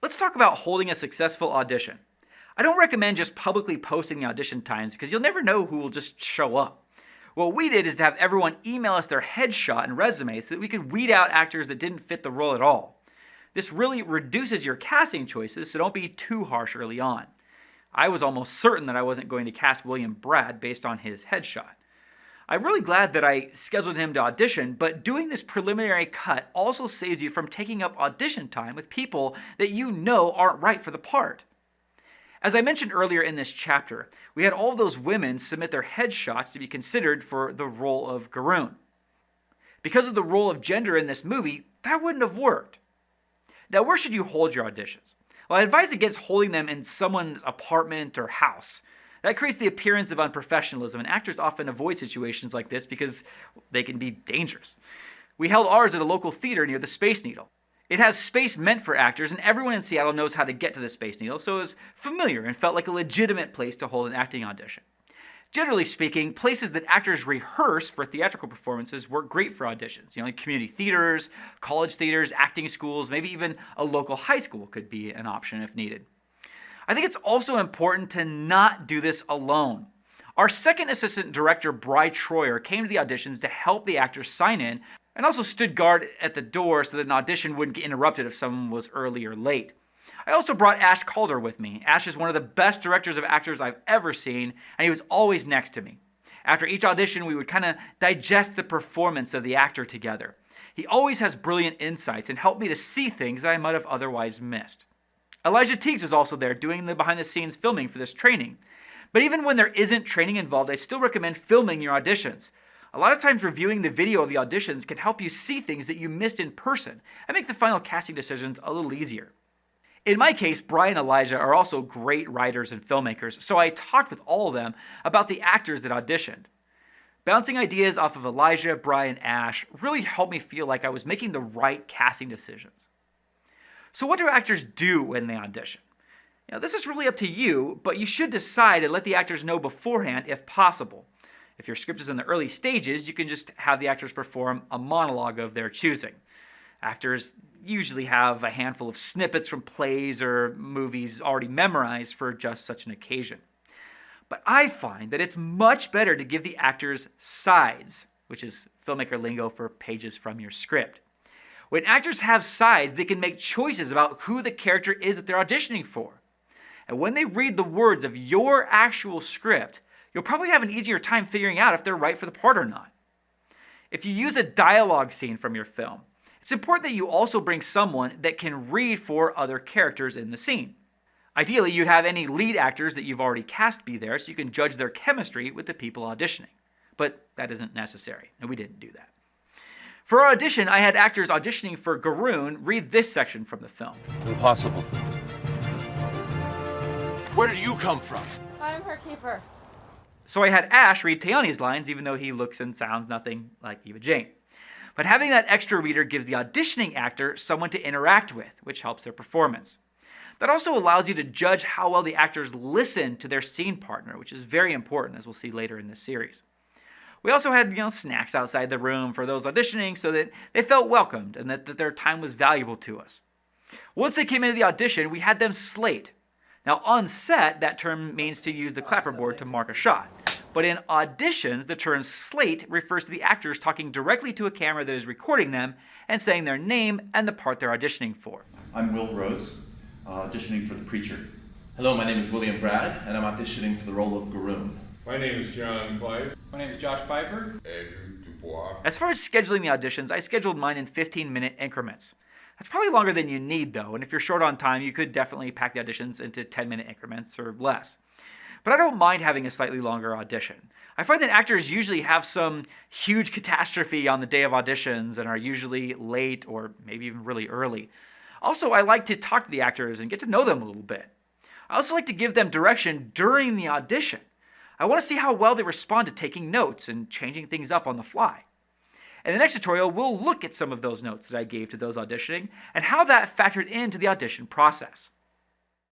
Let's talk about holding a successful audition. I don't recommend just publicly posting the audition times because you'll never know who will just show up. What we did is to have everyone email us their headshot and resume so that we could weed out actors that didn't fit the role at all. This really reduces your casting choices, so don't be too harsh early on. I was almost certain that I wasn't going to cast William Brad based on his headshot. I'm really glad that I scheduled him to audition, but doing this preliminary cut also saves you from taking up audition time with people that you know aren't right for the part. As I mentioned earlier in this chapter, we had all those women submit their headshots to be considered for the role of Garoon. Because of the role of gender in this movie, that wouldn't have worked. Now, where should you hold your auditions? Well, I advise against holding them in someone's apartment or house. That creates the appearance of unprofessionalism, and actors often avoid situations like this because they can be dangerous. We held ours at a local theater near the Space Needle. It has space meant for actors, and everyone in Seattle knows how to get to the Space Needle, so it was familiar and felt like a legitimate place to hold an acting audition. Generally speaking, places that actors rehearse for theatrical performances work great for auditions. Like community theaters, college theaters, acting schools, maybe even a local high school could be an option if needed. I think it's also important to not do this alone. Our second assistant director, Bri Troyer, came to the auditions to help the actors sign in and also stood guard at the door so that an audition wouldn't get interrupted if someone was early or late. I also brought Ash Calder with me. Ash is one of the best directors of actors I've ever seen, and he was always next to me. After each audition, we would kind of digest the performance of the actor together. He always has brilliant insights and helped me to see things that I might have otherwise missed. Elijah Teagues was also there doing the behind-the-scenes filming for this training. But even when there isn't training involved, I still recommend filming your auditions. A lot of times reviewing the video of the auditions can help you see things that you missed in person and make the final casting decisions a little easier. In my case, Bri and Elijah are also great writers and filmmakers, so I talked with all of them about the actors that auditioned. Bouncing ideas off of Elijah, Bri, and Ash really helped me feel like I was making the right casting decisions. So what do actors do when they audition? This is really up to you, but you should decide and let the actors know beforehand if possible. If your script is in the early stages, you can just have the actors perform a monologue of their choosing. Actors usually have a handful of snippets from plays or movies already memorized for just such an occasion. But I find that it's much better to give the actors sides, which is filmmaker lingo for pages from your script. When actors have sides, they can make choices about who the character is that they're auditioning for. And when they read the words of your actual script, you'll probably have an easier time figuring out if they're right for the part or not. If you use a dialogue scene from your film, it's important that you also bring someone that can read for other characters in the scene. Ideally, you'd have any lead actors that you've already cast be there so you can judge their chemistry with the people auditioning. But that isn't necessary, and we didn't do that. For our audition, I had actors auditioning for Garoon read this section from the film. Impossible. Where did you come from? I'm her keeper. So I had Ash read Tayani's lines, even though he looks and sounds nothing like Eva Jane. But having that extra reader gives the auditioning actor someone to interact with, which helps their performance. That also allows you to judge how well the actors listen to their scene partner, which is very important, as we'll see later in this series. We also had, snacks outside the room for those auditioning so that they felt welcomed and that their time was valuable to us. Once they came into the audition, we had them slate. Now, on set, that term means to use the clapperboard to mark a shot. But in auditions, the term slate refers to the actors talking directly to a camera that is recording them and saying their name and the part they're auditioning for. I'm Will Rose, auditioning for The Preacher. Hello, my name is William Brad, and I'm auditioning for the role of Garoon. My name is John Kleiss. My name is Josh Piper. Andrew Dubois. As far as scheduling the auditions, I scheduled mine in 15-minute increments. That's probably longer than you need, though, and if you're short on time, you could definitely pack the auditions into 10-minute increments or less. But I don't mind having a slightly longer audition. I find that actors usually have some huge catastrophe on the day of auditions and are usually late or maybe even really early. Also, I like to talk to the actors and get to know them a little bit. I also like to give them direction during the audition. I want to see how well they respond to taking notes and changing things up on the fly. In the next tutorial, we'll look at some of those notes that I gave to those auditioning and how that factored into the audition process.